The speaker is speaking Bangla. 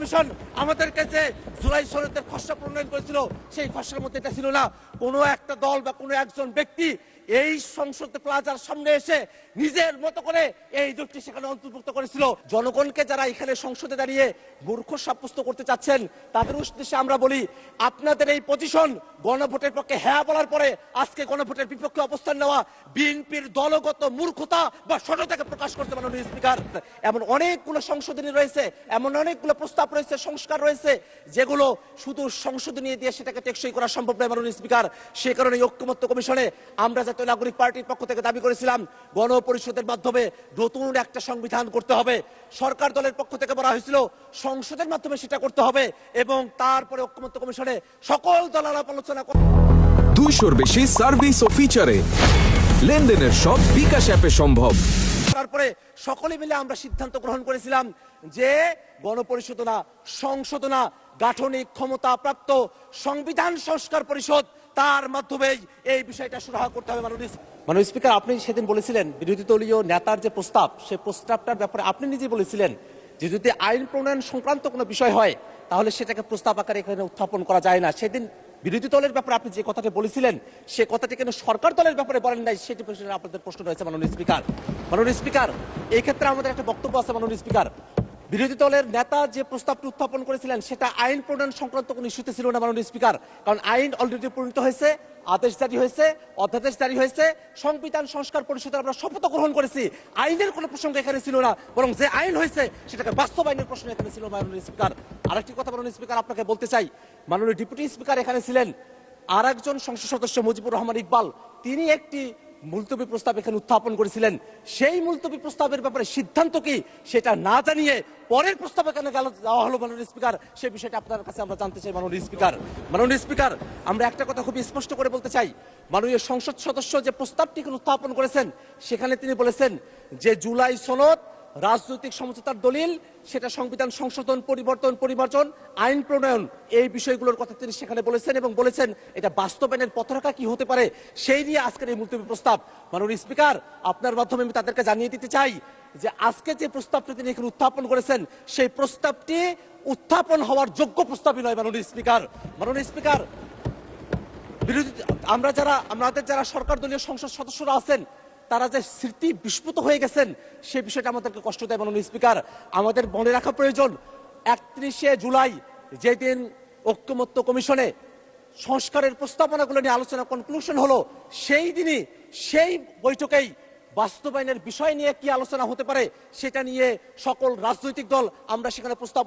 কমিশন আমাদেরকে যে জুলাই সনদের খসড়া প্রণয়ন করেছিল সেই খসড়ার মধ্যে এটা ছিল না। কোনো একটা দল বা কোনো একজন ব্যক্তি এই সংসদ প্লাজার সামনে এসে নিজের মতো করে এই জোটটি সেখানে অন্তর্ভুক্ত করেছিল। জনগণকে যারা এখানে সংসদে দাঁড়িয়ে মূর্খ সাব্যস্ত করতে চাচ্ছেন তাদের উদ্দেশ্যে আমরা বলি, আপনাদের এই পজিশন গণভোটের পক্ষে হ্যাঁ বলার পরে আজকে গণভোটের বিপক্ষে অবস্থান নেওয়া বিএনপির দলগত মূর্খতা বা সততাকে প্রকাশ করতে মাননীয় স্পিকার। এমন অনেকগুলো সংশোধনী রয়েছে, এমন অনেকগুলো প্রস্তাব রয়েছে, সংস্কার রয়েছে যেগুলো শুধু সংশোধনী দিয়ে সেটাকে টেকসই করা সম্ভব নয় মাননীয় স্পিকার। সে কারণে ঐক্যমত্য কমিশনে আমরা জাতীয় নাগরিক পার্টির পক্ষ থেকে দাবি করেছিলাম গণপরিষদের মাধ্যমে নতুন একটা সংবিধান করতে হবে। সরকার দলের পক্ষ থেকে বলা হয়েছিল সংসদের মাধ্যমে সেটা করতে হবে এবং তারপরে ঐক্যমত্য কমিশনে সকল দল আলাপ আলোচনা 200-র বেশি সার্ভিস ও ফিচারে লেনদেনের সব বিকাশ অ্যাপে সম্ভব। তারপরে সকলে মিলে আমরা সিদ্ধান্ত গ্রহণ করেছিলাম যে গণপরিষদ সংশোধনা গাঠনিক ক্ষমতা প্রাপ্ত সংবিধান সংস্কার পরিষদ তার মাধ্যমে এই বিষয়টা সুরাহা করতে হবে। মাননীয় স্পিকার, আপনি সেদিন বলেছিলেন বিরোধী দলীয় নেতার যে প্রস্তাব, সেই প্রস্তাবটার ব্যাপারে আপনি নিজেই বলেছিলেন যে যদি আইন প্রণয়ন সংক্রান্ত কোনো বিষয় হয় তাহলে সেটাকে প্রস্তাব আকারে এখানে উত্থাপন করা যায় না। সেদিন বিরোধী দলের ব্যাপারে আপনি যে কথাটি বলেছিলেন সে কথাটি কেন সরকার দলের ব্যাপারে বলেন নাই, সেটি প্রশ্নে আপনাদের প্রশ্ন রয়েছে মাননীয় স্পিকার। মাননীয় স্পিকার, এই ক্ষেত্রে আমাদের একটা বক্তব্য আছে মাননীয় স্পিকার। বিরোধী দলের নেতা যে প্রস্তাবটি উত্থাপন করেছিলেন সেটা আইন প্রণয়ন সংক্রান্ত কোনো ইস্যুতে ছিল না মাননীয় স্পিকার, কারণ আইন অলরেডি প্রণীত হয়েছে, আদেশ জারি হয়েছে, অধ্যাদেশ জারি হয়েছে, সংবিধান সংস্কার পরিষদের আমরা শপথ গ্রহণ করেছি। আইনের কোনো প্রসঙ্গ এখানে ছিল না, বরং যে আইন হয়েছে সেটাকে বাস্তবায়নের প্রশ্ন এখানে ছিল মাননীয় স্পিকার। আরেকটি কথা মাননীয় স্পিকার আপনাকে বলতে চাই, মাননীয় ডেপুটি স্পিকার এখানে ছিলেন, আর একজন সংসদ সদস্য মুজিবুর রহমান ইকবাল, তিনি একটি মুলতবি প্রস্তাব এখানে উত্থাপন করেছিলেন। সেই মুলতবি প্রস্তাবের ব্যাপারে সিদ্ধান্ত কি সেটা না জানিয়ে পরের প্রস্তাব এখানে দেওয়া হলো মাননীয় স্পিকার, সেই বিষয়টা আপনার কাছে আমরা জানতে চাই মাননীয় স্পিকার। মাননীয় স্পিকার, আমরা একটা কথা খুবই স্পষ্ট করে বলতে চাই, মাননীয় সংসদ সদস্য যে প্রস্তাবটি উত্থাপন করেছেন সেখানে তিনি বলেছেন যে জুলাই সনদ রাজনৈতিক সমঝোতার দলিল, সেটা সংবিধান সংশোধন পরিবর্তন আইন প্রণয়ন, এই বিষয়গুলোর কথা তিনি সেখানে বলেছেন এবং বলেছেন এটা বাস্তবায়নের পথরেখা কি হতে পারে সেই নিয়ে আজকের এই মুলতবি প্রস্তাব। মাননীয় স্পিকার, আপনার মাধ্যমে আমি তাদেরকে জানিয়ে দিতে চাই যে আজকে যে প্রস্তাবটি তিনি এখানে উত্থাপন করেছেন সেই প্রস্তাবটি উত্থাপন হওয়ার যোগ্য প্রস্তাবই নয় মাননীয় স্পিকার। মাননীয় স্পিকার, আমাদের যারা সরকার দলীয় সংসদ সদস্যরা আছেন তারা যে স্মৃতি বিস্মৃত হয়ে গেছেন সেই বিষয়টা আমাদেরকে কষ্ট দেয় মাননীয় স্পিকার। আমাদের মনে রাখা প্রয়োজন 31শে জুলাই যেদিন ঐক্যমত্য কমিশনে সংস্কারের প্রস্তাবনাগুলো নিয়ে আলোচনা কনক্লুশন হলো, সেই দিনই সেই বৈঠকেই বাস্তবায়নের বিষয় নিয়ে কি আলোচনা হতে পারে সেটা নিয়ে সকল রাজনৈতিক দল আমরা সেখানে প্রস্তাব